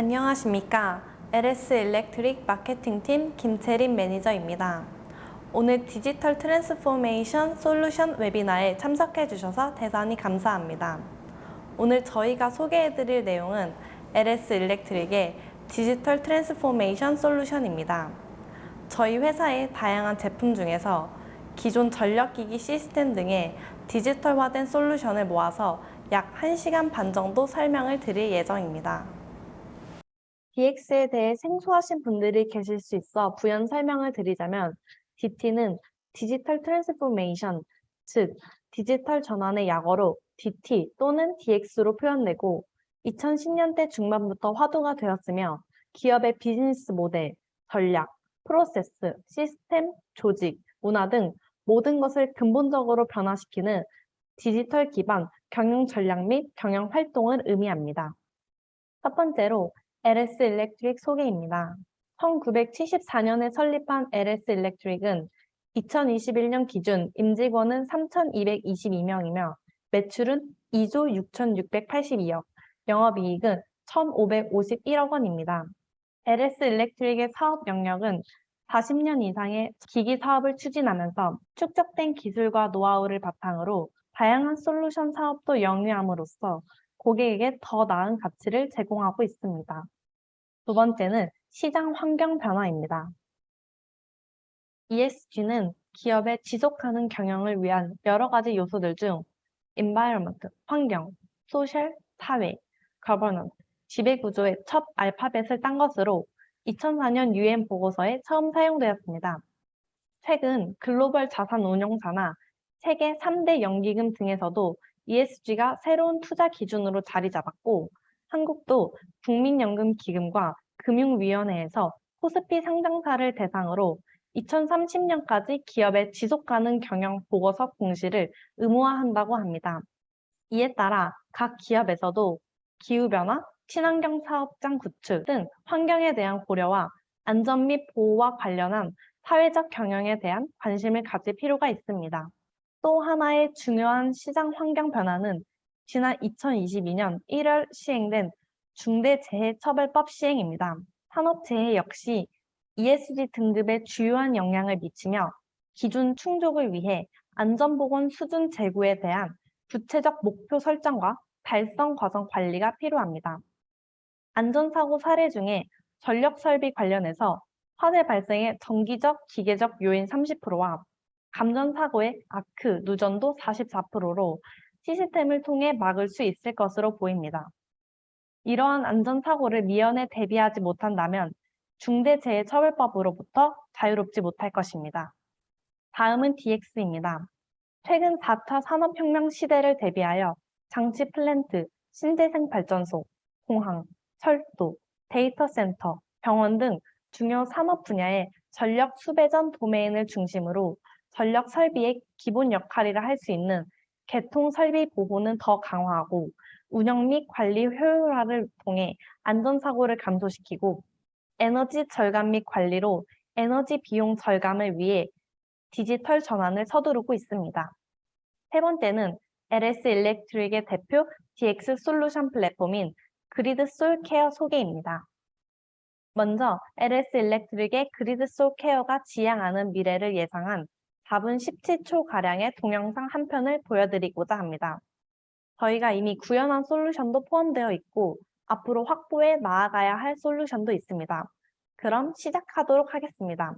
안녕하십니까. LS 일렉트릭 마케팅팀 김채린 매니저입니다. 오늘 디지털 트랜스포메이션 솔루션 웨비나에 참석해 주셔서 대단히 감사합니다. 오늘 저희가 소개해 드릴 내용은 LS 일렉트릭의 디지털 트랜스포메이션 솔루션입니다. 저희 회사의 다양한 제품 중에서 기존 전력기기 시스템 등의 디지털화된 솔루션을 모아서 약 1시간 반 정도 설명을 드릴 예정입니다. DX에 대해 생소하신 분들이 계실 수 있어 부연 설명을 드리자면 DT는 디지털 트랜스포메이션, 즉 디지털 전환의 약어로 DT 또는 DX로 표현되고 2010년대 중반부터 화두가 되었으며 기업의 비즈니스 모델, 전략, 프로세스, 시스템, 조직, 문화 등 모든 것을 근본적으로 변화시키는 디지털 기반 경영 전략 및 경영 활동을 의미합니다. 첫 번째로 LS 일렉트릭 소개입니다. 1974년에 설립한 LS 일렉트릭은 2021년 기준 임직원은 3,222명이며 매출은 2조 6,682억, 영업이익은 1,551억 원입니다. LS 일렉트릭의 사업 영역은 40년 이상의 기기 사업을 추진하면서 축적된 기술과 노하우를 바탕으로 다양한 솔루션 사업도 영위함으로써 고객에게 더 나은 가치를 제공하고 있습니다. 두 번째는 시장 환경 변화입니다. ESG는 기업의 지속가능 경영을 위한 여러 가지 요소들 중 environment, 환경, social, 사회, governance, 지배구조의 첫 알파벳을 딴 것으로 2004년 UN 보고서에 처음 사용되었습니다. 최근 글로벌 자산 운용사나 세계 3대 연기금 등에서도 ESG가 새로운 투자 기준으로 자리 잡았고 한국도 국민연금기금과 금융위원회에서 코스피 상장사를 대상으로 2030년까지 기업의 지속가능 경영 보고서 공시를 의무화한다고 합니다. 이에 따라 각 기업에서도 기후변화, 친환경 사업장 구축 등 환경에 대한 고려와 안전 및 보호와 관련한 사회적 경영에 대한 관심을 가질 필요가 있습니다. 또 하나의 중요한 시장 환경 변화는 지난 2022년 1월 시행된 중대재해처벌법 시행입니다. 산업재해 역시 ESG 등급에 주요한 영향을 미치며 기준 충족을 위해 안전보건 수준 제고에 대한 구체적 목표 설정과 달성 과정 관리가 필요합니다. 안전사고 사례 중에 전력설비 관련해서 화재 발생의 정기적, 기계적 요인 30%와 감전사고의 아크, 누전도 44%로 시스템을 통해 막을 수 있을 것으로 보입니다. 이러한 안전사고를 미연에 대비하지 못한다면 중대재해처벌법으로부터 자유롭지 못할 것입니다. 다음은 DX입니다. 최근 4차 산업혁명 시대를 대비하여 장치 플랜트, 신재생 발전소, 공항, 철도, 데이터 센터, 병원 등 중요 산업 분야의 전력 수배전 도메인을 중심으로 전력 설비의 기본 역할이라 할 수 있는 개통 설비 보호는 더 강화하고 운영 및 관리 효율화를 통해 안전사고를 감소시키고 에너지 절감 및 관리로 에너지 비용 절감을 위해 디지털 전환을 서두르고 있습니다. 세 번째는 LS 일렉트릭의 대표 DX 솔루션 플랫폼인 그리드 솔 케어 소개입니다. 먼저 LS 일렉트릭의 그리드 솔 케어가 지향하는 미래를 예상한 4분 17초가량의 동영상 한 편을 보여드리고자 합니다. 저희가 이미 구현한 솔루션도 포함되어 있고 앞으로 확보해 나아가야 할 솔루션도 있습니다. 그럼 시작하도록 하겠습니다.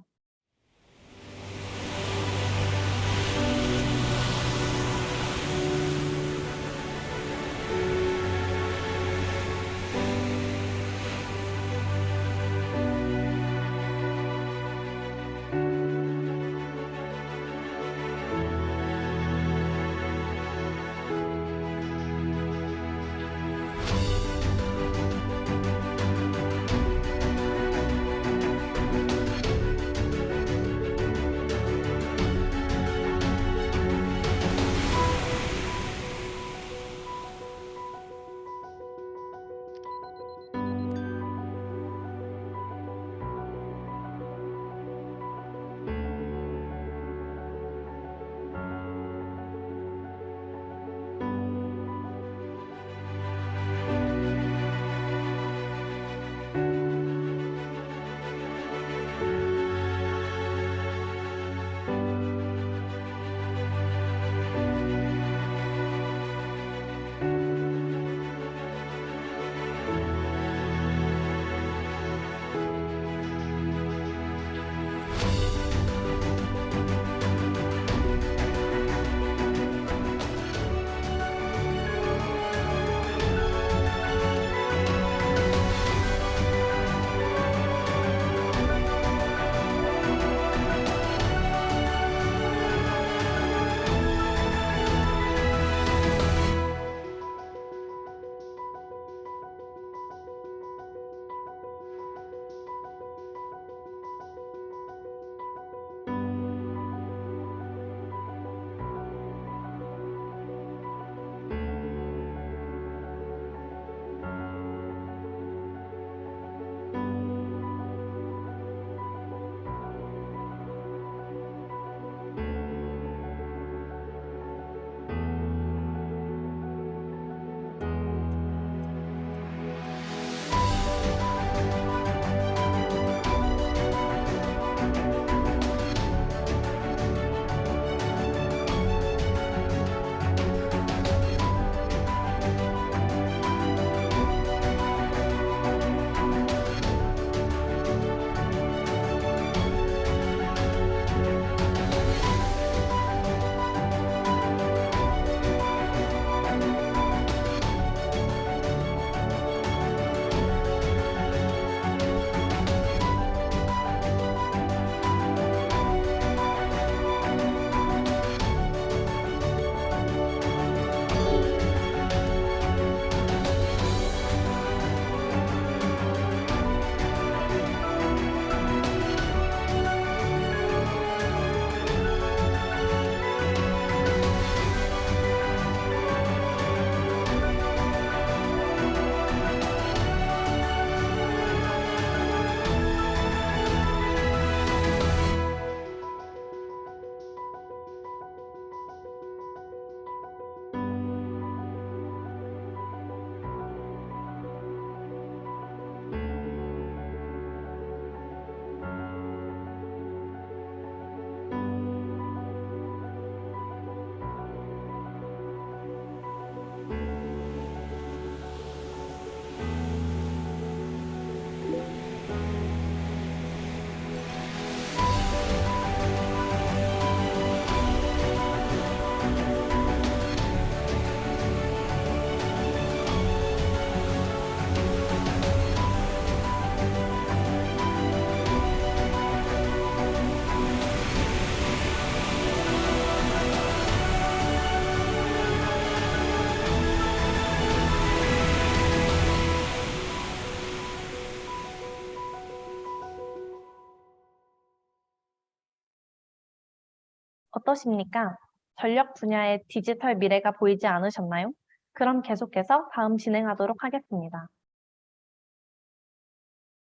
어떠십니까? 전력 분야의 디지털 미래가 보이지 않으셨나요? 그럼 계속해서 다음 진행하도록 하겠습니다.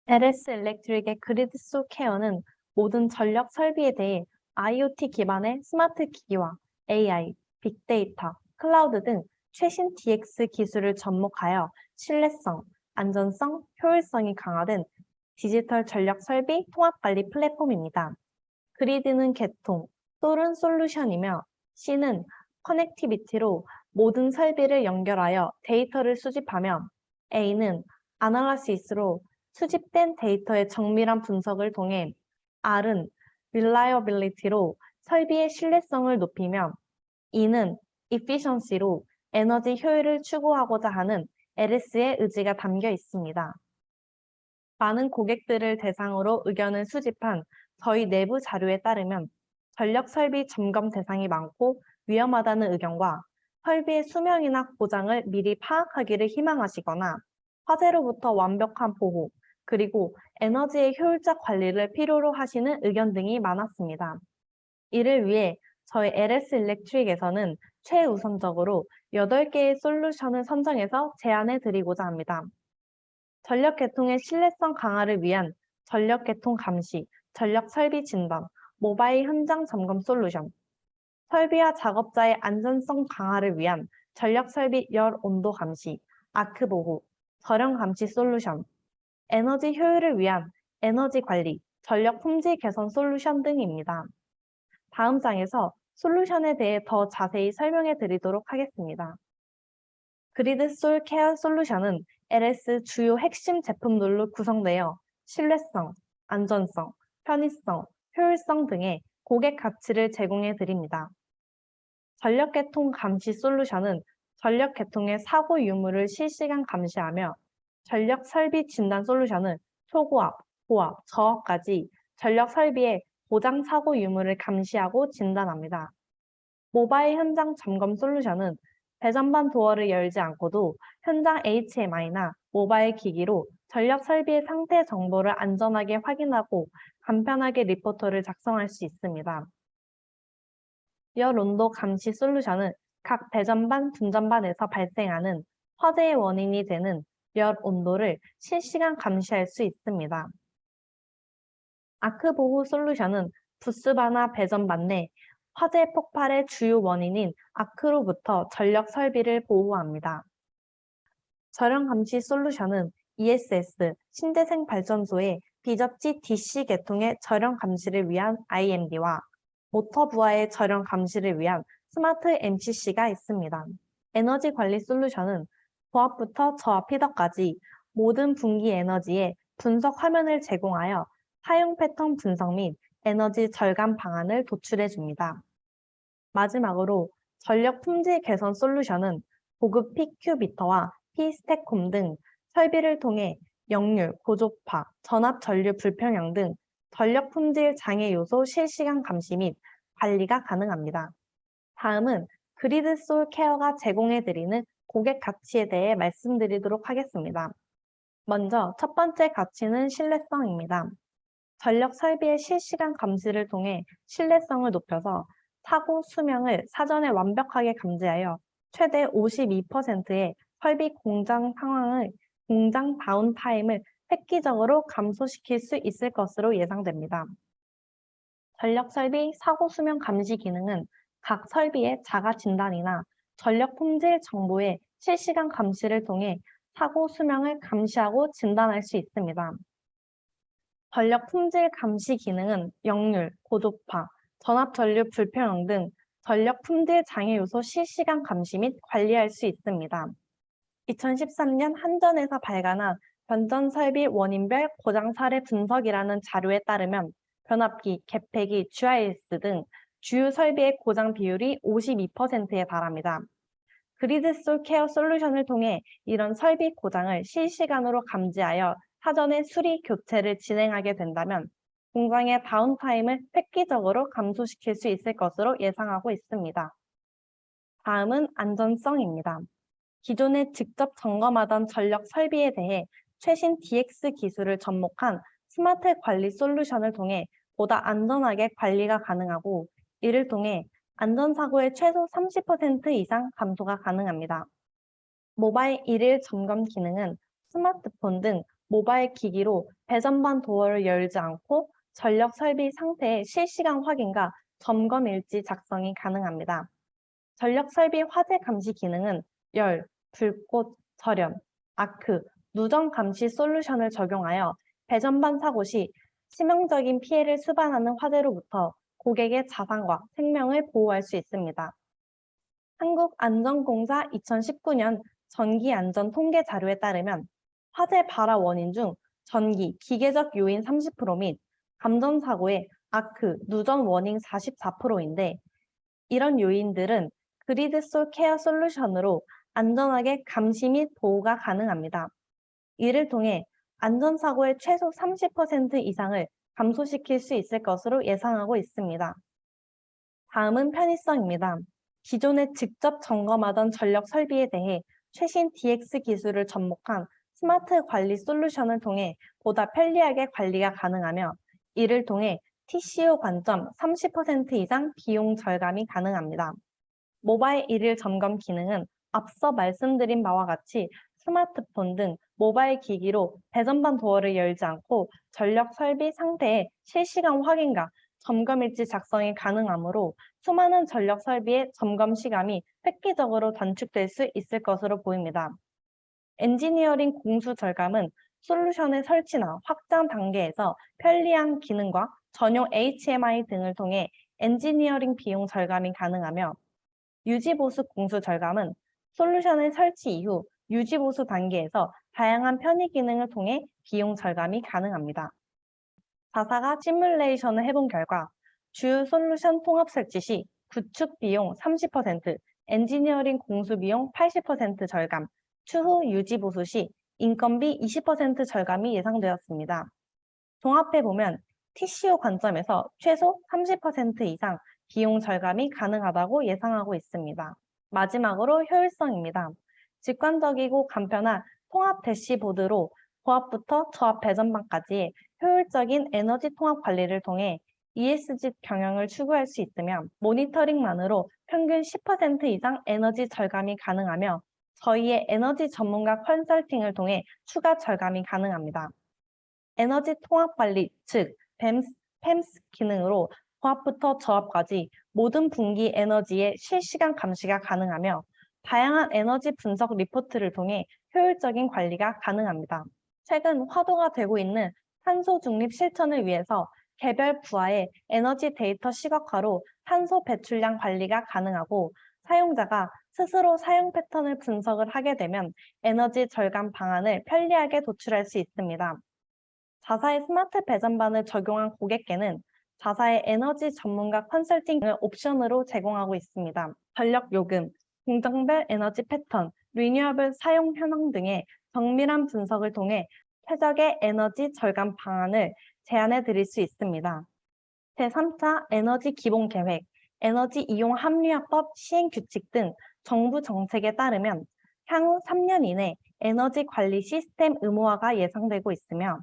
LS 일렉트릭의 그리드 소 케어는 모든 전력 설비에 대해 IoT 기반의 스마트 기기와 AI, 빅데이터, 클라우드 등 최신 DX 기술을 접목하여 신뢰성, 안전성, 효율성이 강화된 디지털 전력 설비 통합 관리 플랫폼입니다. 그리드는 개통, 솔은 솔루션이며 C는 커넥티비티로 모든 설비를 연결하여 데이터를 수집하며 A는 아날라시스로 수집된 데이터의 정밀한 분석을 통해 R은 reliability로 설비의 신뢰성을 높이며 E는 efficiency로 에너지 효율을 추구하고자 하는 LS의 의지가 담겨 있습니다. 많은 고객들을 대상으로 의견을 수집한 저희 내부 자료에 따르면 전력 설비 점검 대상이 많고 위험하다는 의견과 설비의 수명이나 고장을 미리 파악하기를 희망하시거나 화재로부터 완벽한 보호, 그리고 에너지의 효율적 관리를 필요로 하시는 의견 등이 많았습니다. 이를 위해 저희 LS 일렉트릭에서는 최우선적으로 8개의 솔루션을 선정해서 제안해 드리고자 합니다. 전력 계통의 신뢰성 강화를 위한 전력 계통 감시, 전력 설비 진단, 모바일 현장 점검 솔루션, 설비와 작업자의 안전성 강화를 위한 전력 설비 열 온도 감시, 아크 보호, 저렴 감시 솔루션, 에너지 효율을 위한 에너지 관리, 전력 품질 개선 솔루션 등입니다. 다음 장에서 솔루션에 대해 더 자세히 설명해 드리도록 하겠습니다. 그리드 솔 케어 솔루션은 LS 주요 핵심 제품들로 구성되어 신뢰성, 안전성, 편의성, 효율성 등의 고객 가치를 제공해 드립니다. 전력계통 감시 솔루션은 전력계통의 사고 유무를 실시간 감시하며 전력 설비 진단 솔루션은 초고압, 고압, 저압까지 전력 설비의 고장 사고 유무를 감시하고 진단합니다. 모바일 현장 점검 솔루션은 배전반 도어를 열지 않고도 현장 HMI나 모바일 기기로 전력 설비의 상태 정보를 안전하게 확인하고 간편하게 리포터를 작성할 수 있습니다. 열 온도 감시 솔루션은 각 배전반, 분전반에서 발생하는 화재의 원인이 되는 열 온도를 실시간 감시할 수 있습니다. 아크 보호 솔루션은 부스바나 배전반 내 화재 폭발의 주요 원인인 아크로부터 전력 설비를 보호합니다. 저렴 감시 솔루션은 ESS, 신재생 발전소의 비접지 DC 계통의 저렴 감시를 위한 IMD와 모터 부하의 저렴 감시를 위한 스마트 MCC가 있습니다. 에너지 관리 솔루션은 고압부터 저압 피더까지 모든 분기 에너지의 분석 화면을 제공하여 사용 패턴 분석 및 에너지 절감 방안을 도출해 줍니다. 마지막으로 전력 품질 개선 솔루션은 고급 PQ비터와 P스택콤 등 설비를 통해 역류, 고조파, 전압 전류 불평형 등 전력 품질 장애 요소 실시간 감시 및 관리가 가능합니다. 다음은 그리드 솔 케어가 제공해드리는 고객 가치에 대해 말씀드리도록 하겠습니다. 먼저 첫 번째 가치는 신뢰성입니다. 전력 설비의 실시간 감시를 통해 신뢰성을 높여서 사고 수명을 사전에 완벽하게 감지하여 최대 52%의 설비 공장 상황의 공장 다운타임을 획기적으로 감소시킬 수 있을 것으로 예상됩니다. 전력 설비 사고 수명 감시 기능은 각 설비의 자가 진단이나 전력 품질 정보의 실시간 감시를 통해 사고 수명을 감시하고 진단할 수 있습니다. 전력 품질 감시 기능은 역률, 고조파, 전압 전류 불평형 등 전력 품질 장애 요소 실시간 감시 및 관리할 수 있습니다. 2013년 한전에서 발간한 변전 설비 원인별 고장 사례 분석이라는 자료에 따르면 변압기, 개폐기, GIS 등 주요 설비의 고장 비율이 52%에 달합니다. 그리드 솔 케어 솔루션을 통해 이런 설비 고장을 실시간으로 감지하여 사전에 수리 교체를 진행하게 된다면 공장의 다운타임을 획기적으로 감소시킬 수 있을 것으로 예상하고 있습니다. 다음은 안전성입니다. 기존에 직접 점검하던 전력 설비에 대해 최신 DX 기술을 접목한 스마트 관리 솔루션을 통해 보다 안전하게 관리가 가능하고 이를 통해 안전사고의 최소 30% 이상 감소가 가능합니다. 모바일 일일 점검 기능은 스마트폰 등 모바일 기기로 배전반 도어를 열지 않고 전력 설비 상태의 실시간 확인과 점검 일지 작성이 가능합니다. 전력 설비 화재 감시 기능은 열, 불꽃, 절연, 아크, 누전 감시 솔루션을 적용하여 배전반 사고 시 치명적인 피해를 수반하는 화재로부터 고객의 자산과 생명을 보호할 수 있습니다. 한국안전공사 2019년 전기안전 통계 자료에 따르면 화재 발화 원인 중 전기, 기계적 요인 30% 및 감전사고의 아크, 누전 원인 44%인데 이런 요인들은 그리드솔 케어 솔루션으로 안전하게 감시 및 보호가 가능합니다. 이를 통해 안전사고의 최소 30% 이상을 감소시킬 수 있을 것으로 예상하고 있습니다. 다음은 편의성입니다. 기존에 직접 점검하던 전력 설비에 대해 최신 DX 기술을 접목한 스마트 관리 솔루션을 통해 보다 편리하게 관리가 가능하며 이를 통해 TCO 관점 30% 이상 비용 절감이 가능합니다. 모바일 일일 점검 기능은 앞서 말씀드린 바와 같이 스마트폰 등 모바일 기기로 배전반 도어를 열지 않고 전력 설비 상태의 실시간 확인과 점검 일지 작성이 가능하므로 수많은 전력 설비의 점검 시간이 획기적으로 단축될 수 있을 것으로 보입니다. 엔지니어링 공수 절감은 솔루션의 설치나 확장 단계에서 편리한 기능과 전용 HMI 등을 통해 엔지니어링 비용 절감이 가능하며 유지보수 공수 절감은 솔루션의 설치 이후 유지보수 단계에서 다양한 편의 기능을 통해 비용 절감이 가능합니다. 자사가 시뮬레이션을 해본 결과 주요 솔루션 통합 설치 시 구축 비용 30%, 엔지니어링 공수 비용 80% 절감, 추후 유지 보수 시 인건비 20% 절감이 예상되었습니다. 종합해보면 TCO 관점에서 최소 30% 이상 비용 절감이 가능하다고 예상하고 있습니다. 마지막으로 효율성입니다. 직관적이고 간편한 통합 대시보드로 고압부터 저압 배전반까지 효율적인 에너지 통합 관리를 통해 ESG 경영을 추구할 수 있으며 모니터링만으로 평균 10% 이상 에너지 절감이 가능하며 저희의 에너지 전문가 컨설팅을 통해 추가 절감이 가능합니다. 에너지 통합 관리, 즉 PEMS 기능으로 고압부터 저압까지 모든 분기 에너지의 실시간 감시가 가능하며 다양한 에너지 분석 리포트를 통해 효율적인 관리가 가능합니다. 최근 화두가 되고 있는 탄소 중립 실천을 위해서 개별 부하의 에너지 데이터 시각화로 탄소 배출량 관리가 가능하고 사용자가 스스로 사용 패턴을 분석을 하게 되면 에너지 절감 방안을 편리하게 도출할 수 있습니다. 자사의 스마트 배전반을 적용한 고객께는 자사의 에너지 전문가 컨설팅을 옵션으로 제공하고 있습니다. 전력 요금, 공정별 에너지 패턴, 리뉴얼블 사용 현황 등의 정밀한 분석을 통해 최적의 에너지 절감 방안을 제안해 드릴 수 있습니다. 제3차 에너지 기본 계획, 에너지 이용 합리화법 시행 규칙 등 정부 정책에 따르면 향후 3년 이내 에너지 관리 시스템 의무화가 예상되고 있으며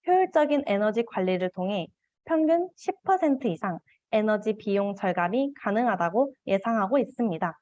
효율적인 에너지 관리를 통해 평균 10% 이상 에너지 비용 절감이 가능하다고 예상하고 있습니다.